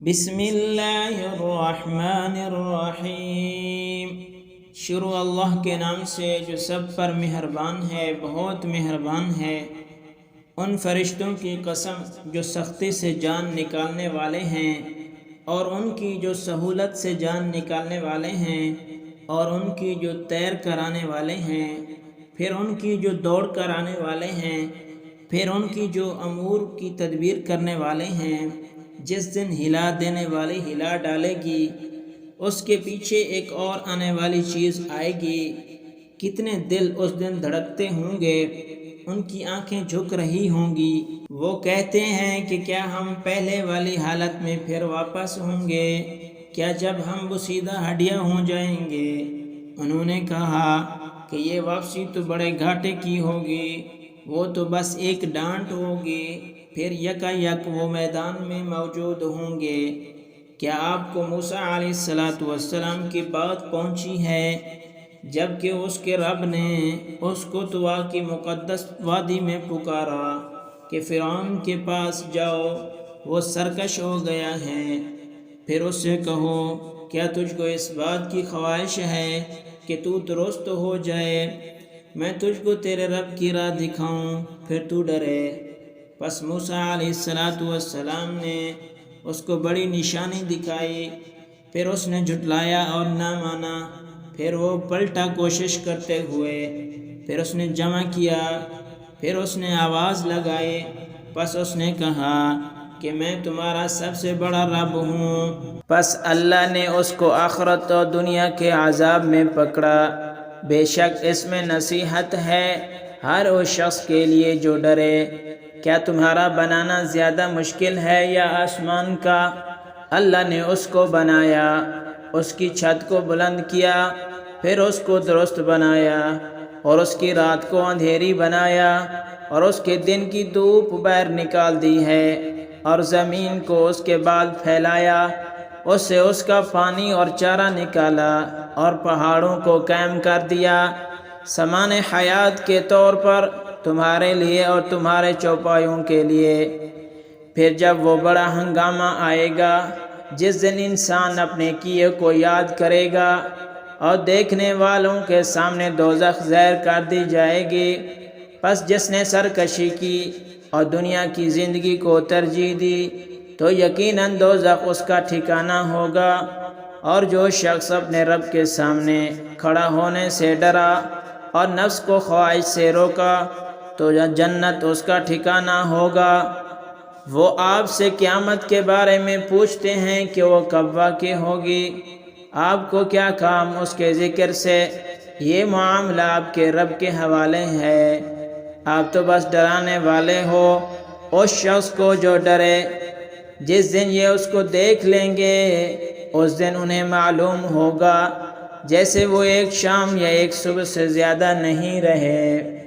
بسم اللہ الرحمن الرحیم۔ شروع اللہ کے نام سے جو سب پر مہربان ہے، بہت مہربان ہے۔ ان فرشتوں کی قسم جو سختی سے جان نکالنے والے ہیں، اور ان کی جو سہولت سے جان نکالنے والے ہیں، اور ان کی جو تیر کرانے والے ہیں، پھر ان کی جو دوڑ کرانے والے ہیں، پھر ان کی جو امور کی تدبیر کرنے والے ہیں۔ جس دن ہلا دینے والی ہلا ڈالے گی، اس کے پیچھے ایک اور آنے والی چیز آئے گی۔ کتنے دل اس دن دھڑکتے ہوں گے، ان کی آنکھیں جھک رہی ہوں گی۔ وہ کہتے ہیں کہ کیا ہم پہلے والی حالت میں پھر واپس ہوں گے؟ کیا جب ہم بوسیدہ ہڈیاں ہو جائیں گے؟ انہوں نے کہا کہ یہ واپسی تو بڑے گھاٹے کی ہوگی، وہ تو بس ایک ڈانٹ ہوگی، پھر یکا یک وہ میدان میں موجود ہوں گے۔ کیا آپ کو موسیٰ علیہ السلام کی بات پہنچی ہے جبکہ اس کے رب نے اس کو طوا کی مقدس وادی میں پکارا کہ فرعون کے پاس جاؤ، وہ سرکش ہو گیا ہے؟ پھر اس سے کہو، کیا تجھ کو اس بات کی خواہش ہے کہ تو درست ہو جائے؟ میں تجھ کو تیرے رب کی راہ دکھاؤں، پھر تو ڈرے۔ پس موسیٰ علیہ السلام نے اس کو بڑی نشانی دکھائی، پھر اس نے جھٹلایا اور نہ مانا۔ پھر وہ پلٹا کوشش کرتے ہوئے، پھر اس نے جمع کیا، پھر اس نے آواز لگائی۔ پس اس نے کہا کہ میں تمہارا سب سے بڑا رب ہوں۔ پس اللہ نے اس کو آخرت اور دنیا کے عذاب میں پکڑا۔ بے شک اس میں نصیحت ہے ہر اس شخص کے لیے جو ڈرے۔ کیا تمہارا بنانا زیادہ مشکل ہے یا آسمان کا؟ اللہ نے اس کو بنایا، اس کی چھت کو بلند کیا، پھر اس کو درست بنایا، اور اس کی رات کو اندھیری بنایا، اور اس کے دن کی دھوپ باہر نکال دی ہے، اور زمین کو اس کے بعد پھیلایا، اس سے اس کا پانی اور چارہ نکالا، اور پہاڑوں کو قائم کر دیا سامان حیات کے طور پر تمہارے لیے اور تمہارے چوپایوں کے لیے۔ پھر جب وہ بڑا ہنگامہ آئے گا، جس دن انسان اپنے کیے کو یاد کرے گا، اور دیکھنے والوں کے سامنے دوزخ ظاہر کر دی جائے گی، پس جس نے سرکشی کی اور دنیا کی زندگی کو ترجیح دی تو یقیناً دوزخ اس کا ٹھکانہ ہوگا، اور جو شخص اپنے رب کے سامنے کھڑا ہونے سے ڈرا اور نفس کو خواہش سے روکا تو جنت اس کا ٹھکانہ ہوگا۔ وہ آپ سے قیامت کے بارے میں پوچھتے ہیں کہ وہ کب واقع ہوگی؟ آپ کو کیا کام اس کے ذکر سے؟ یہ معاملہ آپ کے رب کے حوالے ہے، آپ تو بس ڈرانے والے ہو اس شخص کو جو ڈرے۔ جس دن یہ اس کو دیکھ لیں گے، اس دن انہیں معلوم ہوگا جیسے وہ ایک شام یا ایک صبح سے زیادہ نہیں رہے۔